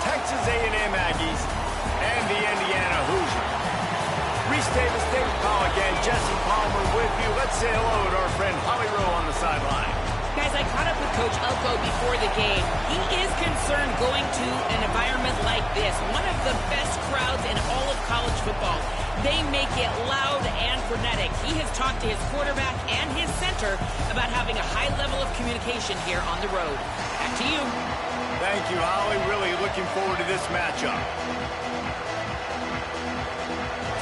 Texas A&M Aggies and the Indiana Hoosiers. Reese Davis, David Powell again, Jesse Palmer with you. Let's say hello to our friend Holly Rowe on the sideline. Guys, I caught up with Coach Elko before the game. He is concerned going to an environment like this, one of the best crowds in all of college football. They make it loud and frenetic. He has talked to his quarterback and his center about having a high level of communication here on the road. Back to you. Thank you, Holly. Really looking forward to this matchup.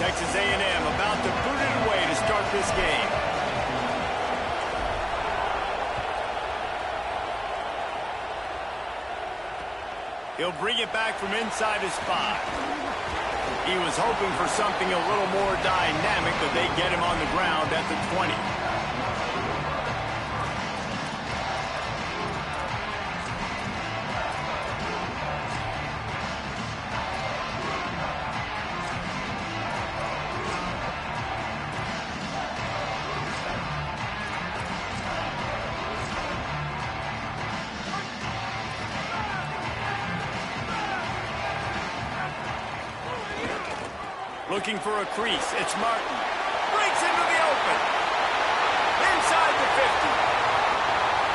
Texas A&M about to boot it away to start this game. He'll bring it back from inside his 5. He was hoping for something a little more dynamic, but they get him on the ground at the 20. Looking for a crease. It's Martin. Breaks into the open. Inside the 50.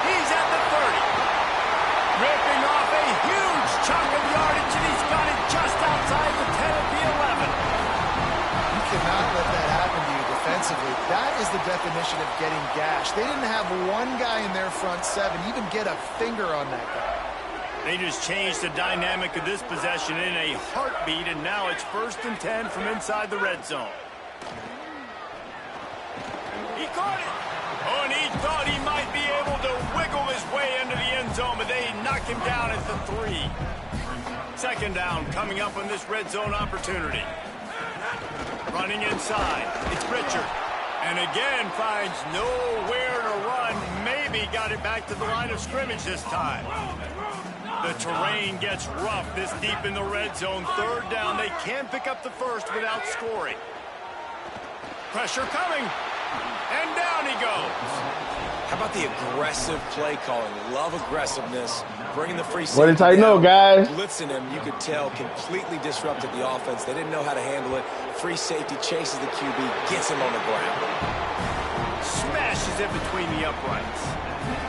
He's at the 30. Ripping off a huge chunk of yardage, and he's got it just outside the 10 at the 11. You cannot let that happen to you defensively. That is the definition of getting gashed. They didn't have one guy in their front 7 even get a finger on that guy. They just changed the dynamic of this possession in a heartbeat, and now it's 1st and 10 from inside the red zone. He caught it. Oh, and he thought he might be able to wiggle his way into the end zone, but they knock him down at the 3. 2nd down coming up on this red zone opportunity. Running inside. It's Richard. And again finds nowhere to run. Maybe got it back to the line of scrimmage this time. The terrain gets rough this deep in the red zone. 3rd down. They can pick up the 1st without scoring. Pressure coming. And down he goes. How about the aggressive play calling? Love aggressiveness. Bringing the free safety What did I know, guys? Blitzing him, you could tell, completely disrupted the offense. They didn't know how to handle it. Free safety chases the QB, gets him on the ground. Smashes it between the uprights.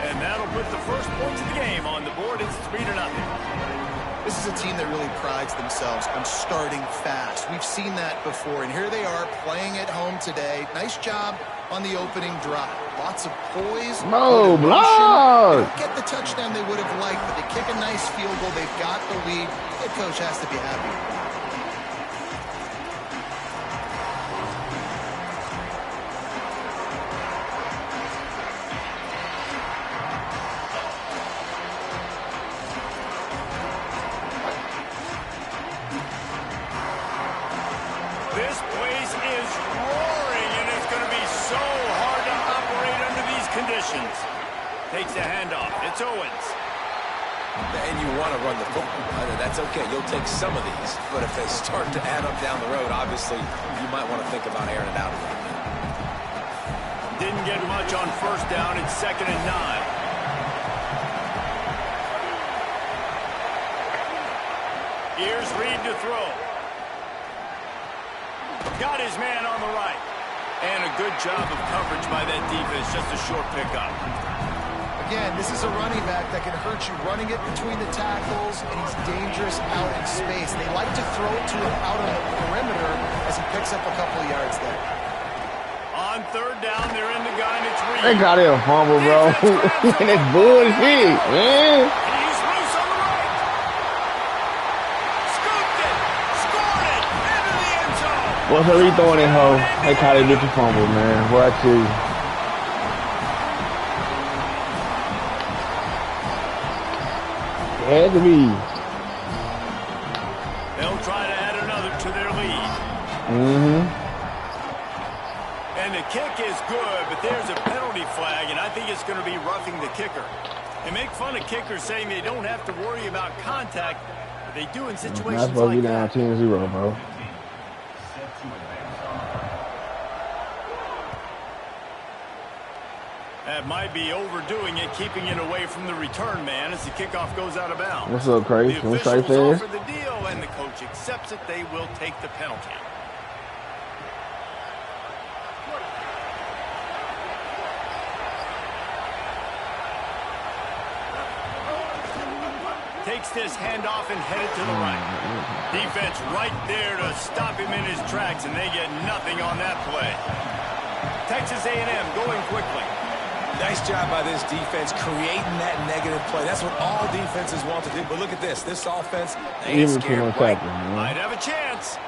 And that'll put the first points of the game on the board. It's 3-0. This is a team that really prides themselves on starting fast. We've seen that before, and here they are playing at home today. Nice job on the opening drive. Lots of poise. No, block! They don't get the touchdown they would have liked, but they kick a nice field goal. They've got the lead. The coach has to be happy. This place is roaring, and it's going to be so hard to operate under these conditions. Takes the handoff. It's Owens. And you want to run the football. That's okay. You'll take some of these. But if they start to add up down the road, obviously, you might want to think about airing it out a little bit. Didn't get much on 1st down. It's 2nd and 9. Here's Reed to throw. Got his man on the right. And a good job of coverage by that defense. Just a short pickup. Again, this is a running back that can hurt you running it between the tackles, and he's dangerous out in space. They like to throw it to him out on the perimeter as he picks up a couple of yards there. On 3rd down, they're in the gun. It's Reed. They got him a fumble, bro. That's bullshit, man. He's loose on the right. Scooped it. Scored it. Into the end zone. What's up, he throwing it, ho? They caught it with the fumble, man. What I tell you. Had to be. They'll try to add another to their lead. And the kick is good, but there's a penalty flag, and I think it's going to be roughing the kicker. They make fun of kickers saying they don't have to worry about contact, but they do in situations That's supposed to like be down that. 10-0, bro. that might be overdoing it, keeping it away from the return man as the kickoff goes out of bounds. What's up, Craig? The officials offer the deal, and the coach accepts it. They will take the penalty. Takes this handoff and headed to the right. Defense right there to stop him in his tracks, and they get nothing on that play. Texas A&M going quickly. Nice job by this defense creating that negative play. That's what all defenses want to do. But look at this. This offense, they ain't scared. Might have a chance.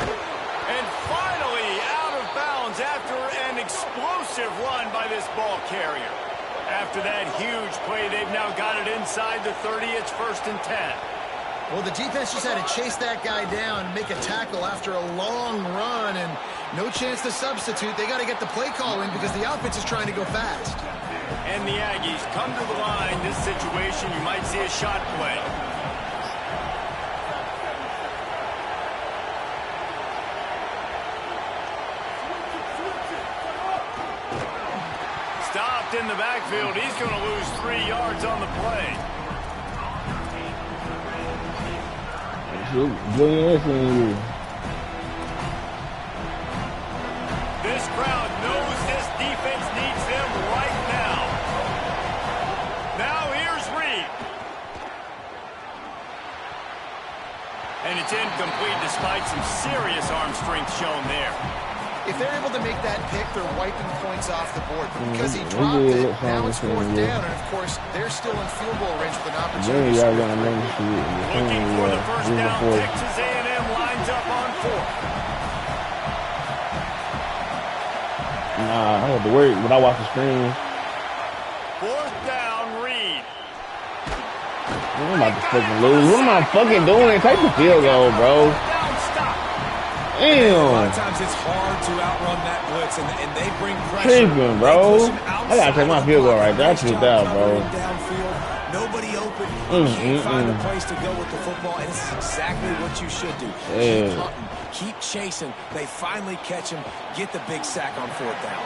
And finally out of bounds after an explosive run by this ball carrier. After that huge play, they've now got it inside the 30. It's 1st and 10. Well, the defense just had to chase that guy down, make a tackle after a long run, and no chance to substitute. They got to get the play call in because the offense is trying to go fast. And the Aggies come to the line. This situation, you might see a shot play. Stopped in the backfield. He's going to lose 3 yards on the play. This crowd knows this defense needs them right now. Now here's Reed. And it's incomplete despite some serious arm strength shown there. If they're able to make that pick, they're wiping points off the board. But because he dropped it, now it's 4th down. And, of course, they're still in field goal range with an opportunity. Looking for the first down. Texas A&M lines up on 4th. Nah, I had to wait when I watched the screen. 4th down, Reed. I'm about to fucking lose. What am I fucking doing? Take the field goal, bro. Damn. A lot of times it's hard to outrun that blitz, and they bring pressure. Creeping, bro. I gotta take my field goal right there. That's just out, bro. Downfield, nobody open. You can't find a place to go with the football, and this is exactly what you should do. Keep hunting, keep chasing. They finally catch him, get the big sack on 4th down.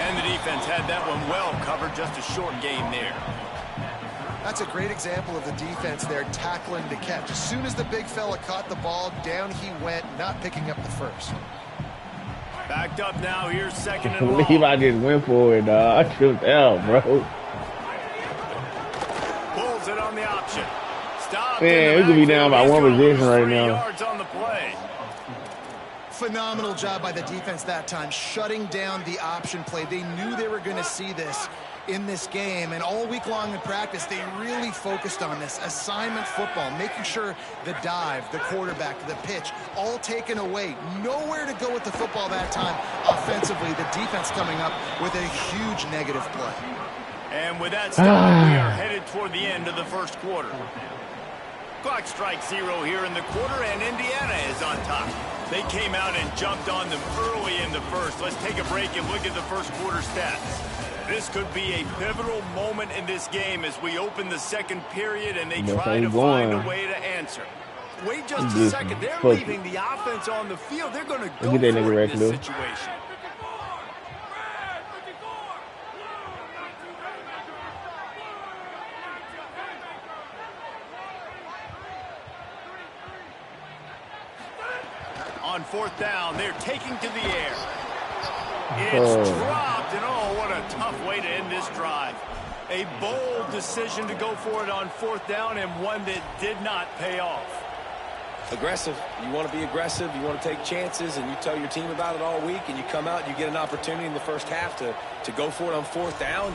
And the defense had that one well covered. Just a short game there. That's a great example of the defense there tackling to catch. As soon as the big fella caught the ball, down he went, not picking up the first. Backed up now. Here's 2nd and long. Levi just went for it, dog. I tripped out, bro. Pulls it on the option. Stop. Man, we could be down by 1 position right now. Yards on the play. Phenomenal job by the defense that time, shutting down the option play. They knew they were going to see this in this game, and all week long in practice, they really focused on this assignment football, making sure the dive, the quarterback, the pitch, all taken away. Nowhere to go with the football that time offensively. The defense coming up with a huge negative play. And with that stop, we are headed toward the end of the 1st quarter. Clock strikes 0 here in the quarter, and Indiana is on top. They came out and jumped on them early in the 1st. Let's take a break and look at the 1st quarter stats. This could be a pivotal moment in this game as we open the 2nd period and they try to find a way to answer. Wait just a second. They're leaving the offense on the field. They're going to go for it in this situation. On 4th down, they're taking to the air. It's dropped, and oh, what a tough way to end this drive. A bold decision to go for it on 4th down, and one that did not pay off. Aggressive. You want to be aggressive. You want to take chances, and you tell your team about it all week, and you come out and you get an opportunity in the 1st half to go for it on 4th down.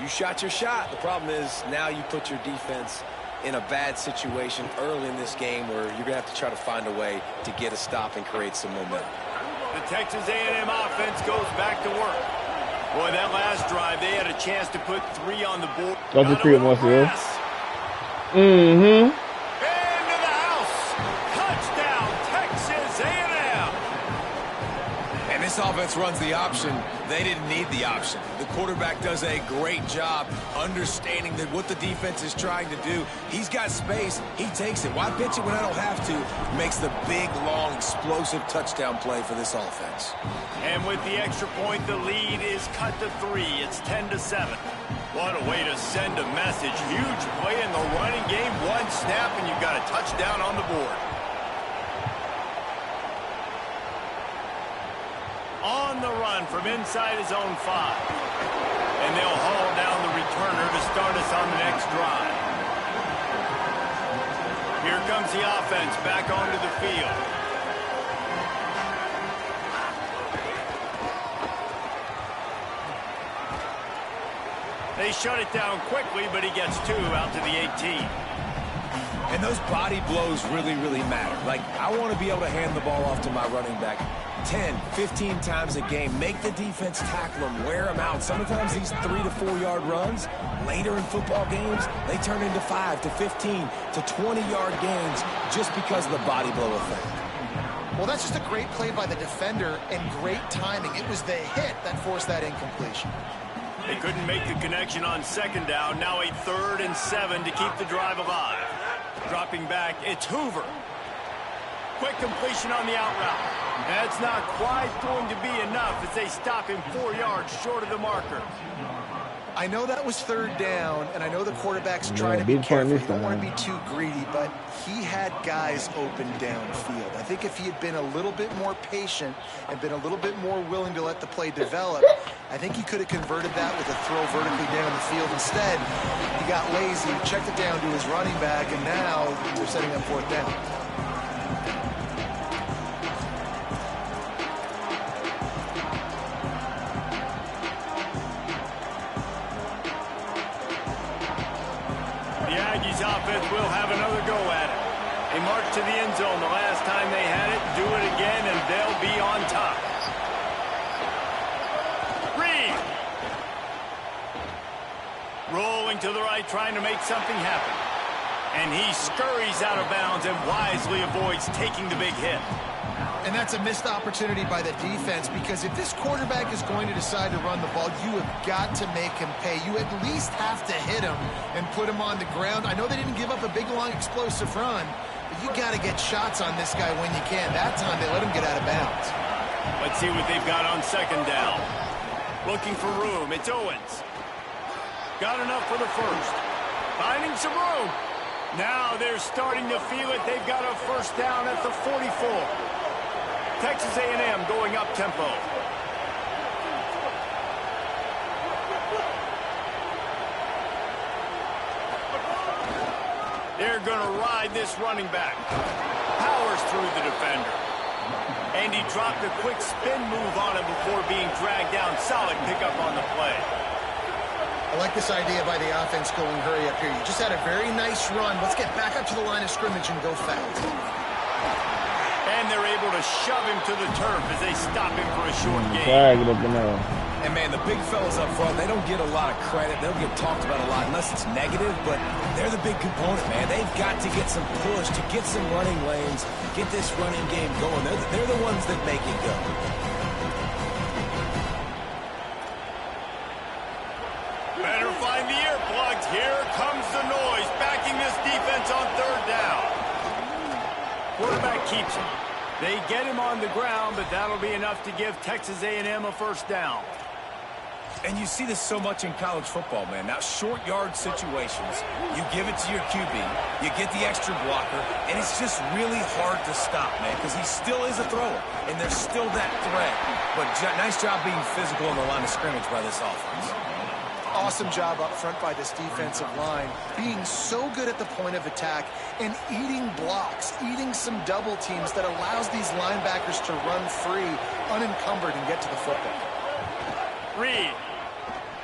You shot your shot. The problem is now you put your defense in a bad situation early in this game where you're going to have to try to find a way to get a stop and create some momentum. The Texas A&M offense goes back to work. Boy, that last drive, they had a chance to put 3 on the board. Got the 3 of myself. Into the house. Touchdown, Texas A&M. And this this offense runs the option, they didn't need the option. The quarterback does a great job understanding that what the defense is trying to do. He's got space. He takes it. Why pitch it when I don't have to? Makes the big, long, explosive touchdown play for this offense. And with the extra point, the lead is cut to 3. It's 10-7. What a way to send a message. Huge play in the running game. One snap, and you've got a touchdown on the board. On the run from inside his own 5. And they'll haul down the returner to start us on the next drive. Here comes the offense back onto the field. They shut it down quickly, but he gets 2 out to the 18. And those body blows really, really matter. Like, I want to be able to hand the ball off to my running back 10, 15 times a game. Make the defense tackle him, wear him out. Sometimes these 3 to 4 yard runs, later in football games, they turn into 5 to 15 to 20 yard gains just because of the body blow effect. Well, that's just a great play by the defender and great timing. It was the hit that forced that incompletion. They couldn't make the connection on second down. Now a 3rd and 7 to keep the drive alive. Dropping back, it's Hoover. Quick completion on the out route. That's not quite going to be enough as they stop him 4 yards short of the marker. I know that was 3rd down, and I know the quarterback's trying to be careful. You don't want to be too greedy, but he had guys open downfield. I think if he had been a little bit more patient and been a little bit more willing to let the play develop, I think he could have converted that with a throw vertically down the field. Instead, he got lazy, checked it down to his running back, and now they're setting up 4th down. Offense will have another go at it. They march to the end zone the last time they had it, do it again, and they'll be on top. Reed. Rolling to the right, trying to make something happen. And he scurries out of bounds and wisely avoids taking the big hit. And that's a missed opportunity by the defense, because if this quarterback is going to decide to run the ball, you have got to make him pay. You at least have to hit him and put him on the ground. I know they didn't give up a big, long, explosive run, but you got to get shots on this guy when you can. That time, they let him get out of bounds. Let's see what they've got on second down. Looking for room. It's Owens. Got enough for the first. Finding some room. Now they're starting to feel it. They've got a 1st down at the 44. Texas A&M going up tempo. They're going to ride this running back. Powers through the defender. And he dropped a quick spin move on him before being dragged down. Solid pickup on the play. I like this idea by the offense going hurry up here. You just had a very nice run. Let's get back up to the line of scrimmage and go fast. And they're able to shove him to the turf as they stop him for a short gain. And, man, the big fellas up front, they don't get a lot of credit. They don't get talked about a lot unless it's negative, but they're the big component, man. They've got to get some push, to get some running lanes, get this running game going. They're the ones that make it go. Better find the earplugs. Here comes the noise, backing this defense on 3rd down. Quarterback keeps him. They get him on the ground, but that'll be enough to give Texas A&M a 1st down. And you see this so much in college football, man. Now, short yard situations, you give it to your QB, you get the extra blocker, and it's just really hard to stop, man, because he still is a thrower, and there's still that threat. But nice job being physical on the line of scrimmage by this offense. Awesome job up front by this defensive line, being so good at the point of attack and eating blocks, eating some double teams that allows these linebackers to run free, unencumbered, and get to the football. Reed.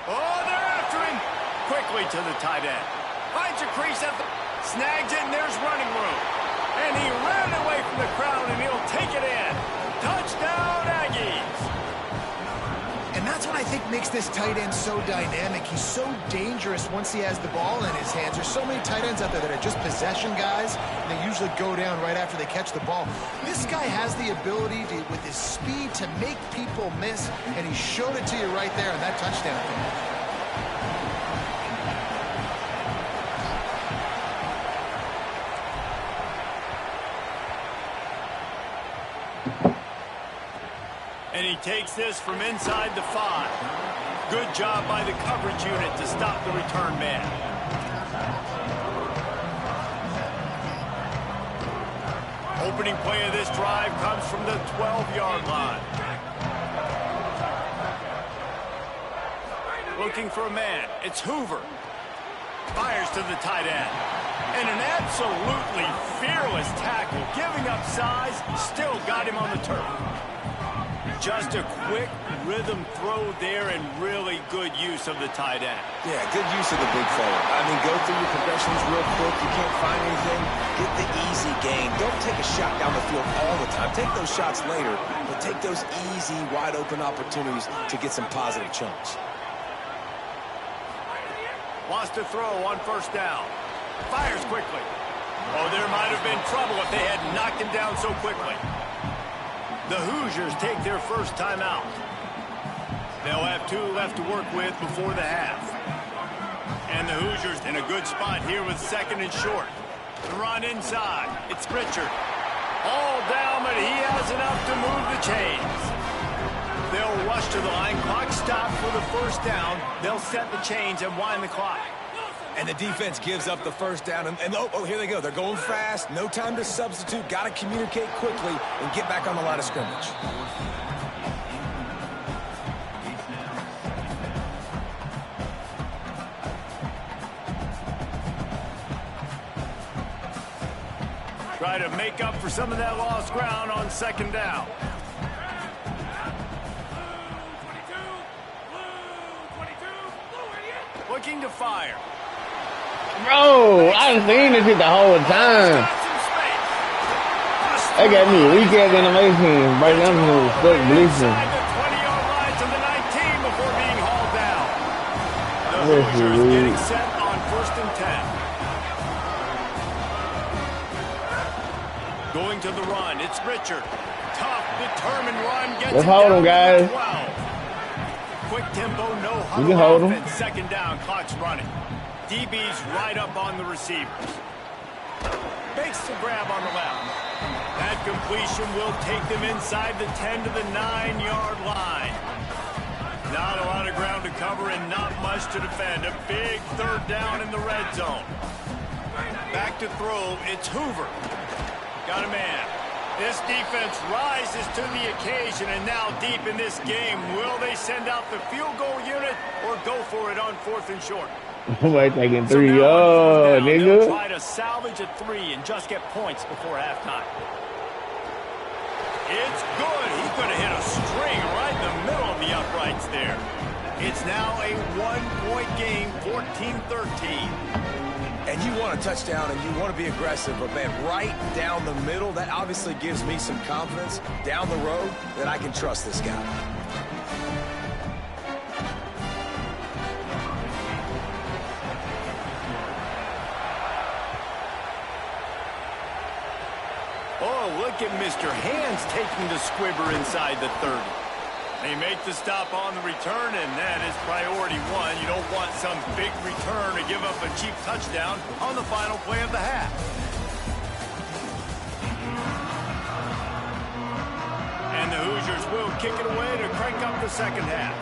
Oh, they're after him. Quickly to the tight end. Finds a crease at the... Snags it, and there's running room. And he ran away from the crowd, and he'll take it in. Touchdown, Aggies. And that's what I think makes this tight end so dynamic. He's so dangerous once he has the ball in his hands. There's so many tight ends out there that are just possession guys, and they usually go down right after they catch the ball. This guy has the ability to, with his speed, to make people miss, and he showed it to you right there on that touchdown pass. And he takes this from inside the 5. Good job by the coverage unit to stop the return man. Opening play of this drive comes from the 12-yard line. Looking for a man. It's Hoover. Fires to the tight end. And an absolutely fearless tackle. Giving up size, still got him on the turf. Just a quick rhythm throw there and really good use of the tight end. Yeah, good use of the big fella. I mean, go through your progressions real quick. You can't find anything. Get the easy gain. Don't take a shot down the field all the time. Take those shots later, but take those easy, wide-open opportunities to get some positive chunks. Wants to throw on first down. Fires quickly. Oh, there might have been trouble if they had knocked him down so quickly. The Hoosiers take their first time out. They'll have 2 left to work with before the half. And the Hoosiers in a good spot here with 2nd and short. The run inside. It's Richard. All down, but he has enough to move the chains. They'll rush to the line. Clock stopped for the first down. They'll set the chains and wind the clock. And the defense gives up the first down. And oh, here they go. They're going fast. No time to substitute. Got to communicate quickly and get back on the line of scrimmage. Try to make up for some of that lost ground on 2nd down. Looking to fire. Bro, I done seen this shit the whole time. They got me weak ass animation right now to stuck bleaching. The 20-yard line to the 19 before being hauled down. The Hoosiers getting set on 1st and 10. Going to the run. It's Richard. Tough, determined run. Gets Let's hold him, guys. 12. Quick tempo, no huddle. You can hold him. 2nd down, clock's running. DB's right up on the receivers. Makes the grab on the left. That completion will take them inside the 10 to the 9-yard line. Not a lot of ground to cover and not much to defend. A big 3rd down in the red zone. Back to throw, it's Hoover. Got a man. This defense rises to the occasion, and now deep in this game, will they send out the field goal unit or go for it on 4th and short? Somebody taking 3 yards, nigga. Try to salvage a 3 and just get points before halftime. It's good. He could have hit a string right in the middle of the uprights there. It's now a 1-point game, 14-13. And you want a touchdown and you want to be aggressive, but man, right down the middle, that obviously gives me some confidence down the road that I can trust this guy. Oh, look at Mr. Hands taking the squibber inside the 30. They make the stop on the return, and that is priority 1. You don't want some big return to give up a cheap touchdown on the final play of the half. And the Hoosiers will kick it away to crank up the 2nd half.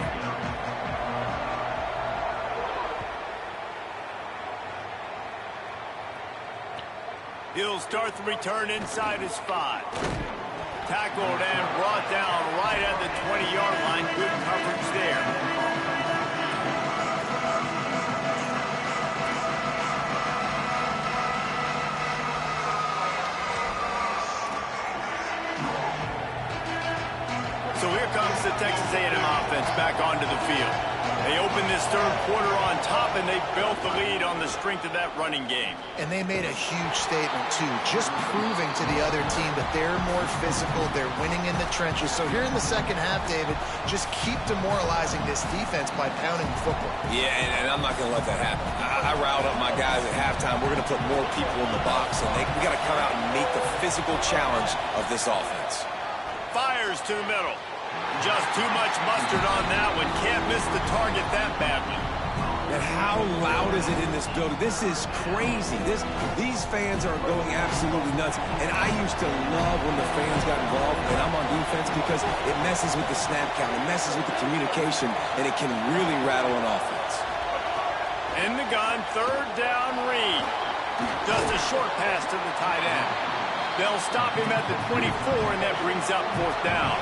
He'll start the return inside his 5. Tackled and brought down right at the 20-yard line. Good coverage there. So here comes the Texas A&M offense back onto the field. They open this 3rd quarter on top, and they built the lead on the strength of that running game. And they made a huge statement, too, just proving to the other team that they're more physical, they're winning in the trenches. So here in the second half, David, just keep demoralizing this defense by pounding the football. Yeah, and I'm not going to let that happen. I riled up my guys at halftime. We're going to put more people in the box, and we got to come out and meet the physical challenge of this offense. Fires to the middle. Just too much mustard on that one. Can't miss the target that badly. And how loud is it in this building? This is crazy. These fans are going absolutely nuts. And I used to love when the fans got involved, and I'm on defense, because it messes with the snap count, it messes with the communication, and it can really rattle an offense. In the gun, third down, Reed. Just a short pass to the tight end. They'll stop him at the 24, and that brings up fourth down.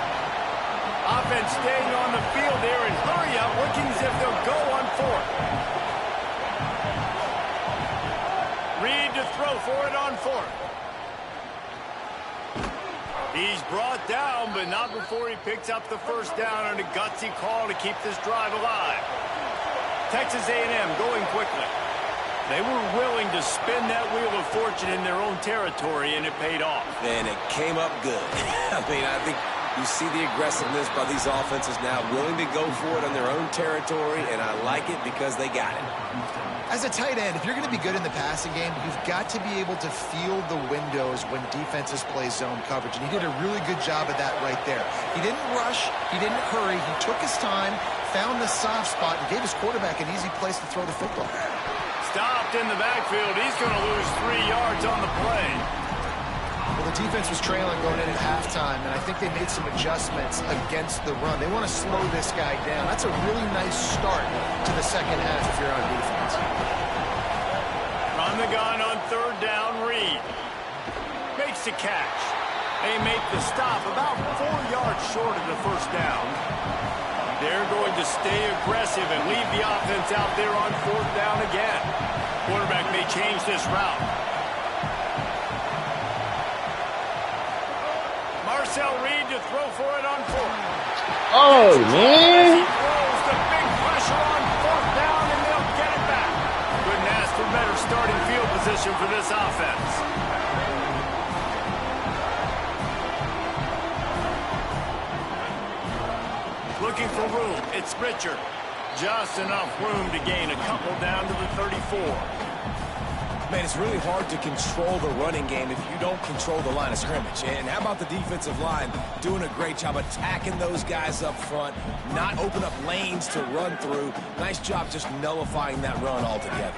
Offense staying on the field there and hurry up, looking as if they'll go on fourth. Reed to throw for it on fourth. He's brought down, but not before he picks up the first down on a gutsy call to keep this drive alive. Texas A&M going quickly. They were willing to spin that wheel of fortune in their own territory, and it paid off. And it came up good. I mean, I think you see the aggressiveness by these offenses now, willing to go for it on their own territory, and I like it because they got it. As a tight end, if you're going to be good in the passing game, you've got to be able to feel the windows when defenses play zone coverage, and he did a really good job of that right there. He didn't rush, he didn't hurry, he took his time, found the soft spot, and gave his quarterback an easy place to throw the football. Stopped in the backfield. He's going to lose 3 yards on the play. Well, the defense was trailing going into halftime, and I think they made some adjustments against the run. They want to slow this guy down. That's a really nice start to the second half if you're on defense. Run the gun on third down, Reed. Makes the catch. They make the stop about 4 yards short of the first down. They're going to stay aggressive and leave the offense out there on fourth down again. Quarterback may change this route. Marcel Reed to throw for it on fourth. Oh, man. He throws the big pressure on fourth down, and they'll get it back. Couldn't ask for better starting field position for this offense. Looking for room. It's Richard. Just enough room to gain a couple down to the 34. Man, it's really hard to control the running game if you don't control the line of scrimmage. And how about the defensive line doing a great job attacking those guys up front, not open up lanes to run through. Nice job just nullifying that run altogether.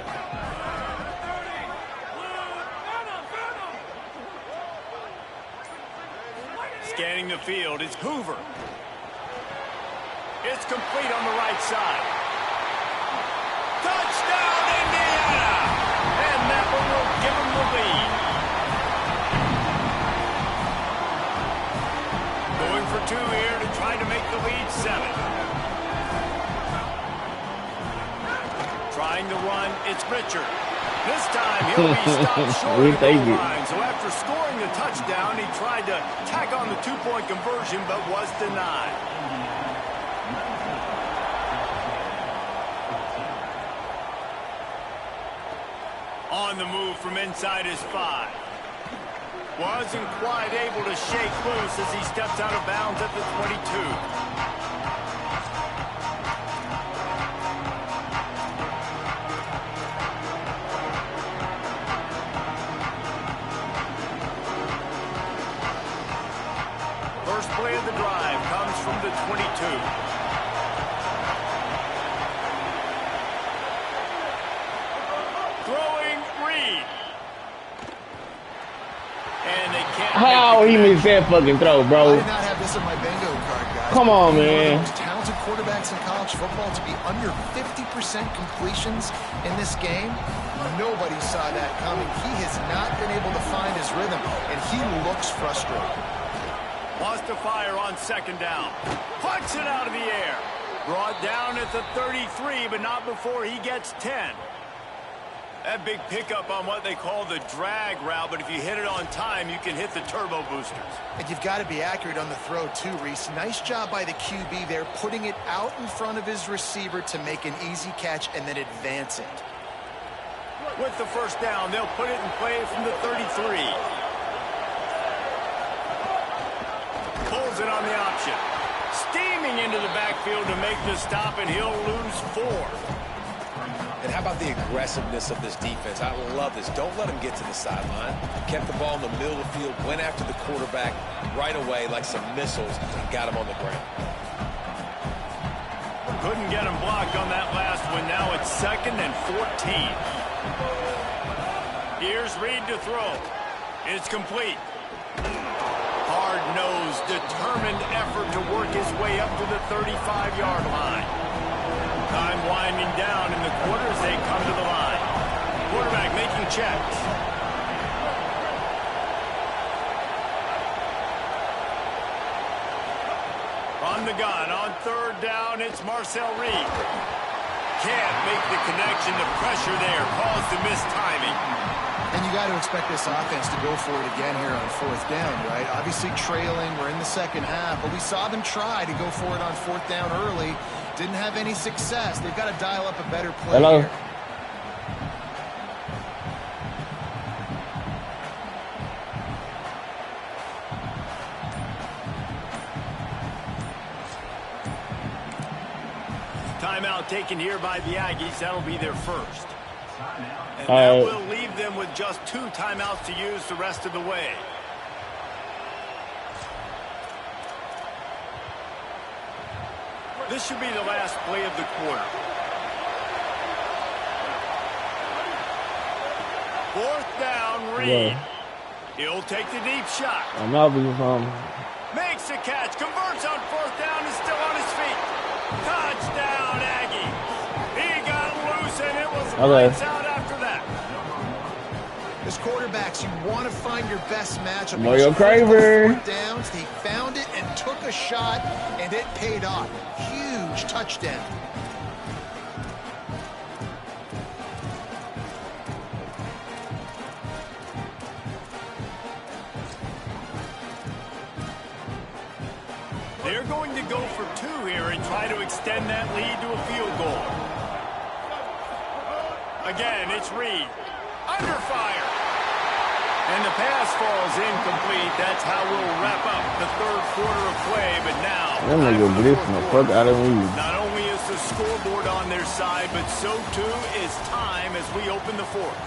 Scanning the field, it's Hoover. It's complete on the right side. Touchdown, Indiana! And that one will give them the lead. Going for two here to try to make the lead 7. Trying to run, it's Richard. This time he'll be stopped short of the goal line. So after scoring the touchdown, he tried to tack on the 2-point conversion, but was denied. On the move from inside his 5. Wasn't quite able to shake loose as he steps out of bounds at the 22. First play of the drive comes from the 22. How he missed that fucking throw, bro? I did not have this on my bingo card, guys. Come on, man. One of the most talented quarterbacks in college football to be under 50% completions in this game. Nobody saw that coming. He has not been able to find his rhythm, and he looks frustrated. Lost to fire on second down. Puts it out of the air. Brought down at the 33, but not before he gets 10. That big pickup on what they call the drag route, but if you hit it on time, you can hit the turbo boosters. And you've got to be accurate on the throw too, Reese. Nice job by the QB there, putting it out in front of his receiver to make an easy catch and then advance it. With the first down, they'll put it in play from the 33. Pulls it on the option. Steaming into the backfield to make the stop, and he'll lose 4. And how about the aggressiveness of this defense? I love this. Don't let them get to the sideline. Kept the ball in the middle of the field, went after the quarterback right away like some missiles, and got him on the ground. Couldn't get him blocked on that last one. Now it's 2nd and 14. Here's Reed to throw. It's complete. Hard-nosed, determined effort to work his way up to the 35-yard line. Time winding down in the quarter as they come to the line. Quarterback making checks. On the gun, on 3rd down, it's Marcel Reed. Can't make the connection. The pressure there caused the missed timing. And you got to expect this offense to go for it again here on 4th down, right? Obviously trailing, we're in the second half, but we saw them try to go for it on 4th down early. Didn't have any success. They've got to dial up a better play here. Timeout taken here by the Aggies. That'll be their first. And that will leave them with just 2 timeouts to use the rest of the way. This should be the last play of the quarter. 4th down, Reed. He'll take the deep shot. Makes the catch, converts on 4th down, and still on his feet. Touchdown, Aggie. He got loose, and it was lights out after that. As quarterbacks, you want to find your best matchup. Mario Craver. Downs, he found it and took a shot, and it paid off. Huge touchdown. They're going to go for 2 here and try to extend that lead to a field goal. Again, it's Reed. Under fire. And the pass falls incomplete. That's how we'll wrap up the 3rd quarter of play. But now, not only is the scoreboard on their side, but so too is time as we open the 4th.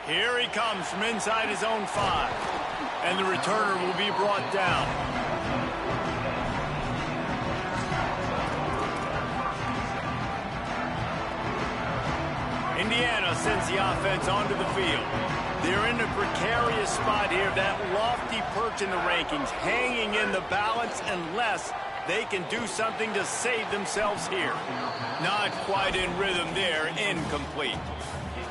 Here he comes from inside his own 5. And the returner will be brought down. Indiana sends the offense onto the field. They're in a precarious spot here, that lofty perch in the rankings, hanging in the balance unless they can do something to save themselves here. Not quite in rhythm there, incomplete.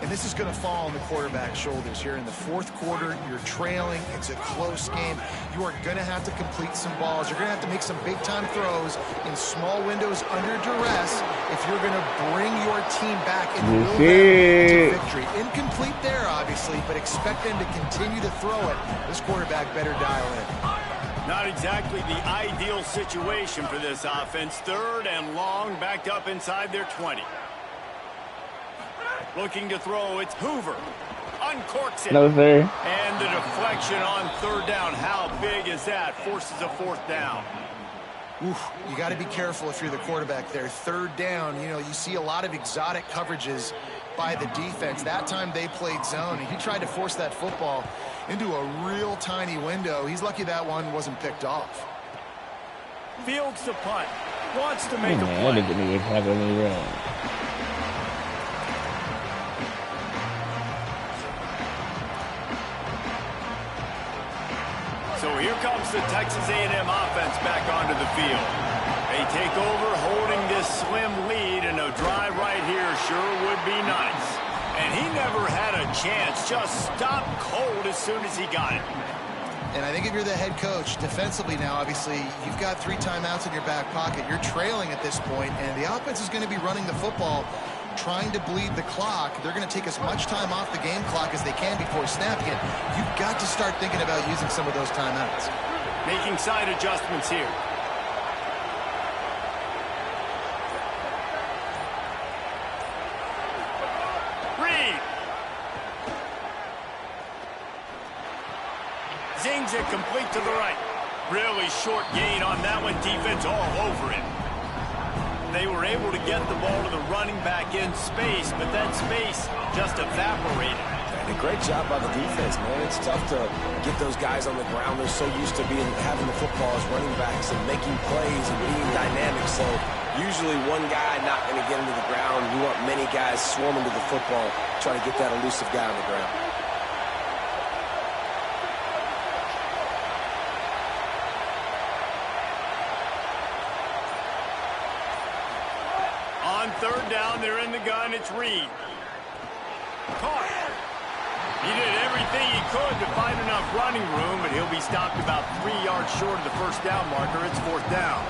And this is going to fall on the quarterback's shoulders here in the 4th quarter. You're trailing. It's a close game. You are going to have to complete some balls. You're going to have to make some big-time throws in small windows under duress if you're going to bring your team back and will them to victory. Incomplete there, obviously, but expect them to continue to throw it. This quarterback better dial in. Not exactly the ideal situation for this offense. 3rd and long, backed up inside their 20. Looking to throw, it's Hoover. Uncorks it. And the deflection on 3rd down. How big is that? Forces a 4th down. Oof, you got to be careful if you're the quarterback there. 3rd down, you know, you see a lot of exotic coverages by the defense. That time they played zone, and he tried to force that football into a real tiny window. He's lucky that one wasn't picked off. Fields the punt. Wants to make a play. So here comes the Texas A&M offense back onto the field. They take over holding this slim lead, and a drive right here sure would be nice. And he never had a chance, just stopped cold as soon as he got it. And I think if you're the head coach, defensively now, obviously, you've got 3 timeouts in your back pocket. You're trailing at this point, and the offense is going to be running the football, trying to bleed the clock. They're going to take as much time off the game clock as they can before snapping it. You've got to start thinking about using some of those timeouts. Making side adjustments here. Reed. Zings it complete to the right. Really short gain on that one. Defense all over it. They were able to get the ball to the running back in space, but that space just evaporated. And a great job by the defense, man. It's tough to get those guys on the ground. They're so used to having the football as running backs and making plays and being dynamic. So usually one guy not going to get into the ground. You want many guys swarming to the football, trying to get that elusive guy on the ground. On third down, they're in the gun. It's Reed. Caught. He did everything he could to find enough running room, but he'll be stopped about 3 yards short of the first down marker. It's fourth down.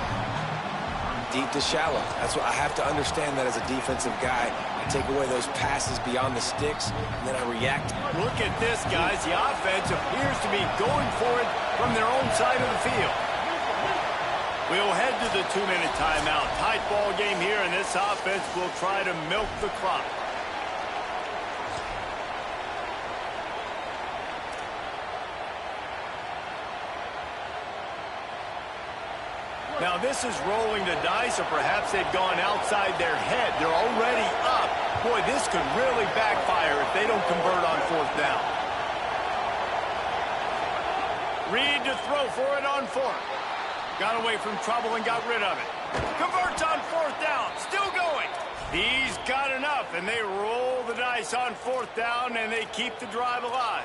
Deep to shallow. That's what I have to understand that as a defensive guy. I take away those passes beyond the sticks, and then I react. Look at this, guys. The offense appears to be going for it from their own side of the field. We'll head to the 2-minute timeout. Tight ball game here, and this offense will try to milk the clock. Now this is rolling the dice, or perhaps they've gone outside their head. They're already up. Boy, this could really backfire if they don't convert on fourth down. Reed to throw for it on fourth. Got away from trouble and got rid of it. Converts on fourth down. Still going. He's got enough, and they roll the dice on fourth down, and they keep the drive alive.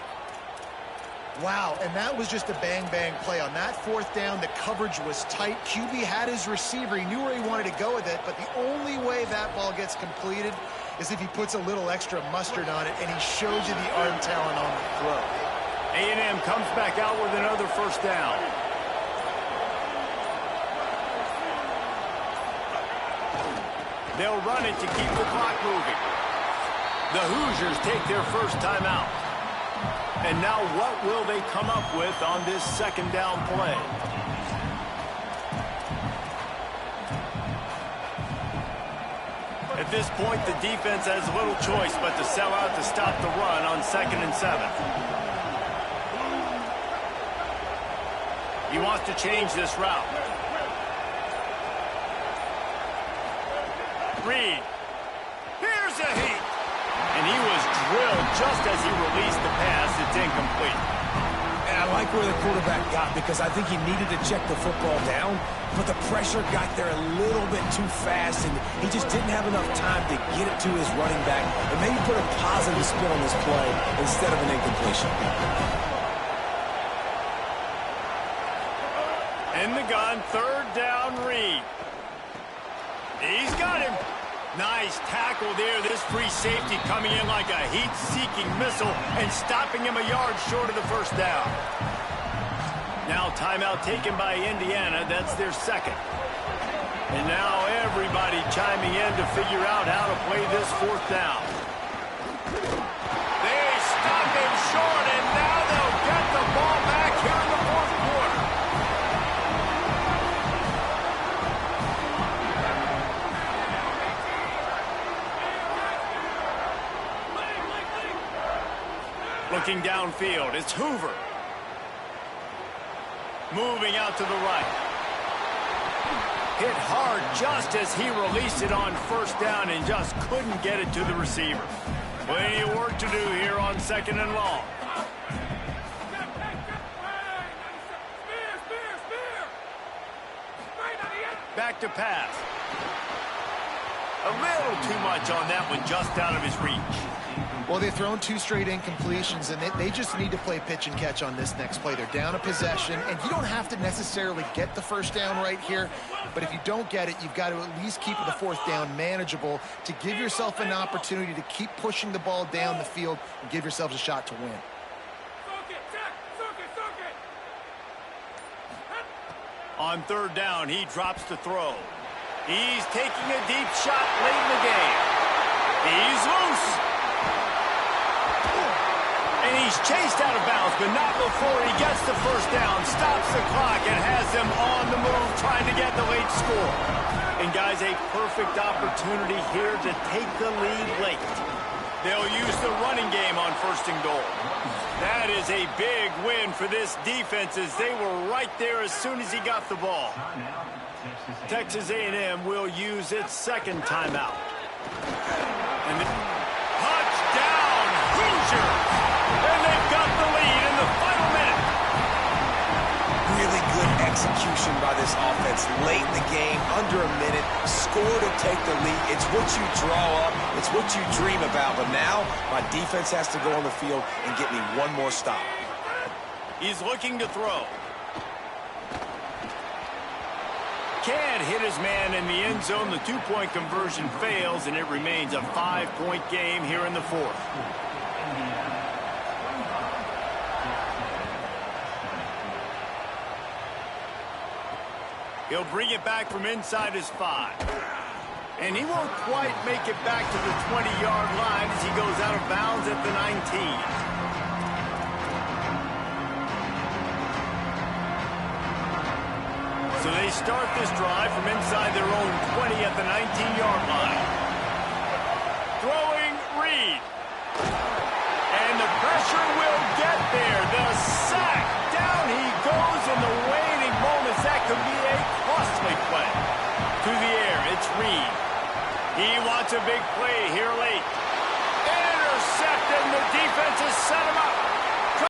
Wow, and that was just a bang-bang play. On that fourth down, the coverage was tight. QB had his receiver. He knew where he wanted to go with it, but the only way that ball gets completed is if he puts a little extra mustard on it, and he shows you the arm talent on the throw. A&M comes back out with another first down. They'll run it to keep the clock moving. The Hoosiers take their first time out. And now what will they come up with on this second down play? At this point, the defense has little choice but to sell out to stop the run on 2nd and 7. He wants to change this route. Reed. Here's a heat. And he was drilled just as he released the pass. It's incomplete. And I like where the quarterback got, because I think he needed to check the football down, but the pressure got there a little bit too fast, and he just didn't have enough time to get it to his running back and maybe put a positive spin on this play instead of an incompletion. In the gun, third down, Reed. He's got him. Nice tackle there. This free safety coming in like a heat-seeking missile and stopping him a yard short of the first down. Now timeout taken by Indiana. That's their second. And now everybody chiming in to figure out how to play this fourth down. They stop him short, and now they'll get the ball back here in the fourth quarter. Looking downfield, it's Hoover. Moving out to the right. Hit hard just as he released it on first down and just couldn't get it to the receiver. Plenty of work to do here on 2nd and long. Back to pass. A little too much on that one, just out of his reach. Well, they've thrown 2 straight incompletions, and they just need to play pitch and catch on this next play. They're down a possession, and you don't have to necessarily get the first down right here, but if you don't get it, you've got to at least keep the fourth down manageable to give yourself an opportunity to keep pushing the ball down the field and give yourselves a shot to win. On third down, he drops to throw. He's taking a deep shot late in the game. He's loose. And he's chased out of bounds, but not before he gets the first down, stops the clock, and has them on the move trying to get the late score. And, guys, a perfect opportunity here to take the lead late. They'll use the running game on first and goal. That is a big win for this defense as they were right there as soon as he got the ball. Texas A&M will use its second timeout. And touchdown, Hoosiers! And they've got the lead in the final minute. Really good execution by this offense late in the game, under a minute, score to take the lead. It's what you draw up, it's what you dream about, but now my defense has to go on the field and get me one more stop. He's looking to throw. Can't hit his man in the end zone. The two-point conversion fails, and it remains a 5-point game here in the fourth. He'll bring it back from inside his 5. And he won't quite make it back to the 20-yard line as he goes out of bounds at the 19. So they start this drive from inside their own 20 at the 19-yard line. Throwing Reed. And the pressure will get there.